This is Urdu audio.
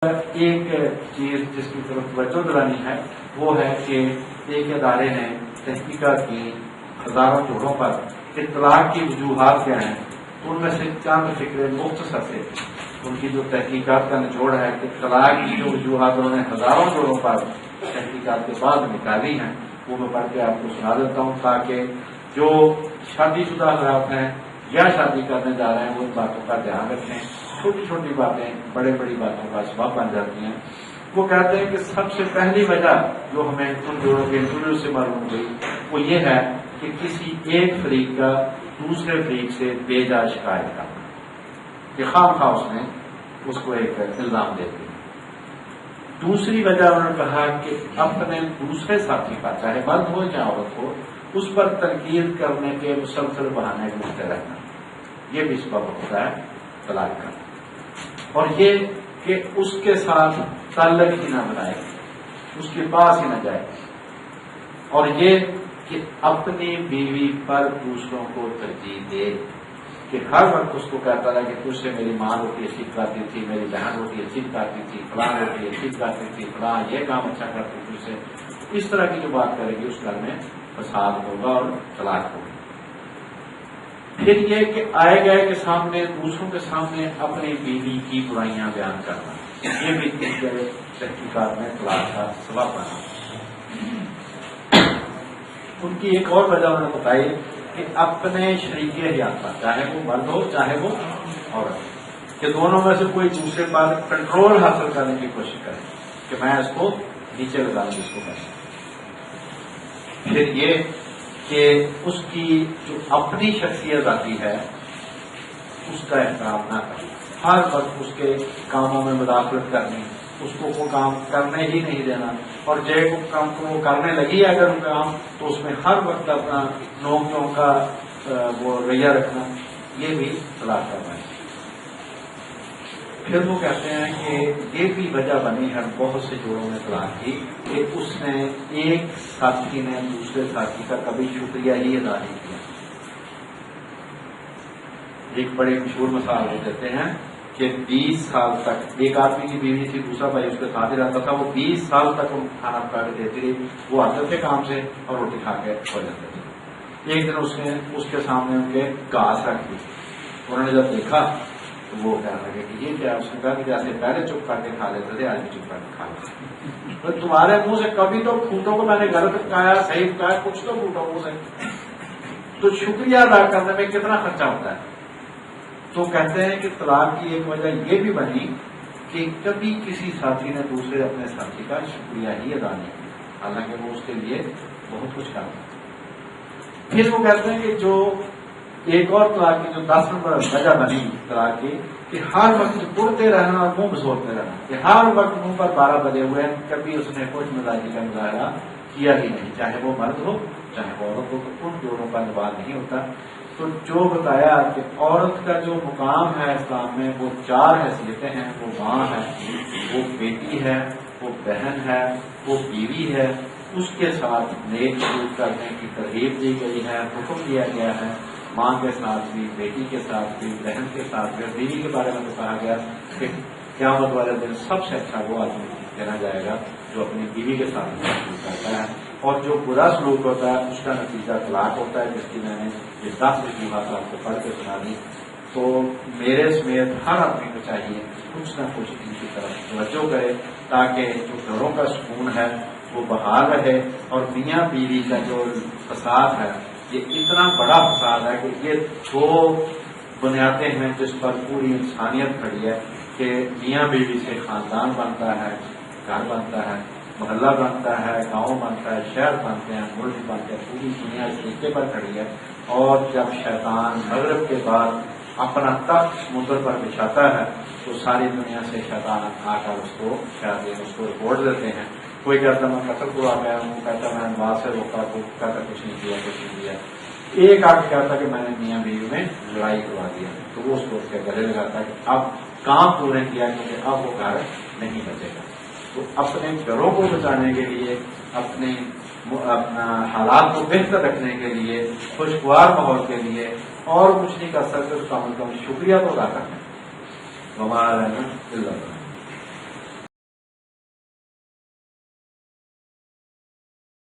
ایک چیز جس کی طرف توجہ دلانی ہے وہ ہے کہ ایک ادارے نے تحقیقات کی ہزاروں جوڑوں پر کہ طلاق کی وجوہات کیا ہیں، ان میں سے چند فکریں مختصر سے ان کی جو تحقیقات کا نچوڑ ہے کہ طلاق کی جو وجوہات انہوں نے ہزاروں جوڑوں پر تحقیقات کے بعد نکالی ہیں وہ میں پڑھ کے آپ کو سنا دیتا ہوں تاکہ جو شادی شدہ حضرات ہیں یا شادی کرنے جا رہے ہیں وہ ان باتوں کا دھیان رکھیں۔ چھوٹی چھوٹی باتیں بڑے بڑی باتوں کا اسباب بن جاتی ہیں۔ وہ کہتے ہیں کہ سب سے پہلی وجہ جو ہمیں ان جوڑوں کے انٹرویو سے معلوم ہوئی وہ یہ ہے کہ کسی ایک فریق کا دوسرے فریق سے بے جا شکایت کرنا کہ خواہ خواہ اس نے اس کو ایک الزام دے دیا۔ دوسری وجہ انہوں نے کہا کہ اپنے دوسرے ساتھی کا چاہے مرد ہو یا عورت ہو اس پر تنقید کرنے کے مسلسل بہانے ڈھونڈتے رہنا، یہ بھی سبب ہوتا ہے طلاق کا۔ اور یہ کہ اس کے ساتھ تعلق ہی نہ بنائے، اس کے پاس ہی نہ جائے، اور یہ کہ اپنی بیوی پر دوسروں کو ترجیح دے کہ ہر وقت اس کو کہتا رہا کہ تجھ سے میری ماں روٹی اچھی پکاتی تھی، میری بہن روٹی اچھی پکاتی تھی، فلاں روٹی اچھی پکاتی تھی، فلاں یہ کام اچھا کرتی تھی، اس سے اس طرح کی جو بات کرے گی اس گھر میں فساد ہوگا اور طلاق ہوگی۔ پھر یہ کہ آئے گئے کے سامنے دوسروں کے سامنے اپنی بیوی کی برائیاں بیان کرنا، یہ بھی تحقیقات میں طلاق کا سبب بنا۔ ان کی ایک اور وجہ انہوں نے بتائی کہ اپنے شریک حیات پر چاہے وہ مرد ہو چاہے وہ عورت، کہ دونوں میں سے کوئی دوسرے پر کنٹرول حاصل کرنے کی کوشش کرے کہ میں اس کو نیچے لگا دوں، اس کو کریں۔ پھر یہ کہ اس کی جو اپنی شخصیت آتی ہے اس کا احترام نہ کرنا، ہر وقت اس کے کاموں میں مداخلت کرنی، اس کو وہ کام کرنے ہی نہیں دینا، اور جب کام کو وہ کرنے لگی اگر وہ کام تو اس میں ہر وقت اپنا نوک جھونک کا وہ رویہ رکھنا، یہ بھی طلاق کرنا ہے۔ پھر وہ کہتے ہیں کہ یہ بھی وجہ بنی ہے بہت سے جوڑوں میں طلاق کی کہ اس نے ایک ساتھی نے دوسرے ساتھی کا کبھی شکریہ ہی ادا نہیں کیا۔ ایک بڑی مشہور مثال وہ دیتے ہیں کہ 20 سال تک ایک آدمی کی بیوی تھی، دوسرا بھائی اس کے ساتھ ہی رہتا تھا، وہ 20 سال تک وہ کھانا پکا کے دیتی رہی، وہ آتے تھے کام سے اور روٹی کھا کے ہو جاتے تھے۔ ایک دن اس نے اس کے سامنے ان کے گھاس رکھ دی، انہوں نے جب دیکھا تو وہ کہنے لگے کہ یہ کیا؟ اس نے کہا کہ جیسے پہلے چپ کر کے کھا لیتے تھے آج بھی چپ کر کے کھا لیتے، تمہارے منہ سے کبھی تو پھوٹوں کو میں نے گھر پہ پکایا صحیح پکایا، کچھ تو پھوٹوں منہ سے، تو شکریہ ادا کرنے میں کتنا خرچہ ہوتا ہے۔ تو کہتے ہیں کہ طلاق کی ایک وجہ یہ بھی بنی کہ کبھی کسی ساتھی نے دوسرے اپنے ساتھی کا شکریہ ہی ادا نہیں کیا، حالانکہ وہ اس کے لیے بہت کچھ کرتا۔ پھر وہ کہتے ہیں کہ جو ایک اور طلاق کی جو 10 نمبر وجہ بنی طلاق کی کہ ہر وقت اڑتے رہنا اور منہ بسورتے رہنا، کہ ہر وقت منہ پر 12 بجے ہوئے ہیں، کبھی اس نے خوش مزاجی کا مظاہرہ کیا ہی نہیں، چاہے وہ مرد ہو چاہے وہ عورت ہو، تو ان دونوں کا نبھاؤ نہیں ہوتا۔ تو جو بتایا کہ عورت کا جو مقام ہے اسلام میں وہ 4 حیثیتیں ہیں، وہ ماں ہے، وہ بیٹی ہے، وہ بہن ہے، وہ بیوی ہے، اس کے ساتھ نیک سلوک کرنے کی ترغیب دی گئی ہے، حکم دیا گیا ہے، ماں کے ساتھ بھی، بیٹی کے ساتھ بھی، بہن کے ساتھ بھی۔ بیوی کے بارے میں تو کہا گیا کہ قیامت والے دن سب سے اچھا وہ آدمی کہنا جائے گا جو اپنی بیوی کے ساتھ سلوک کرتا ہے، اور جو برا سلوک ہوتا ہے اس کا نتیجہ طلاق ہوتا ہے، جس کی میں نے یہ 10 وجوہات آپ کو پڑھ کے سنا دی۔ تو میرے سمیت ہر آدمی کو چاہیے کچھ نہ کچھ ان کی طرف توجہ کرے تاکہ جو گھروں کا سکون ہے وہ بحال رہے، اور میاں بیوی کا جو فساد ہے یہ اتنا بڑا فساد ہے کہ یہ 2 بنیادیں ہیں جس پر پوری انسانیت کھڑی ہے کہ میاں بیوی سے خاندان بنتا ہے، گھر بنتا ہے، محلہ بنتا ہے، گاؤں بنتا ہے، شہر بنتے ہیں، ملک بنتے ہیں، پوری دنیا اس طریقے پر کھڑی ہے۔ اور جب شیطان مغرب کے بعد اپنا تخت سمندر پر بچھاتا ہے تو ساری دنیا سے شیطان آ کر اس کو رپورٹ دیتے ہیں، کوئی کہتا میں قتل کو آ گیا ہوں، کہتا میں بات سے روکا تو کہتا کچھ نہیں کیا، ایک آدمی کہتا کہ میں نے میاں بیوی میں لڑائی کروا دیا، تو وہ اس کو اس کے گلے لگاتا کہ اب کام پورے کیا کیونکہ اب وہ گھر نہیں بچے گا۔ تو اپنے گھروں کو بچانے کے لیے، اپنا حالات کو بہتر رکھنے کے لیے، خوشگوار ماحول کے لیے اور کچھ نہیں کر سکتے تو کم از کم شکریہ تو ادا کرنا ہے۔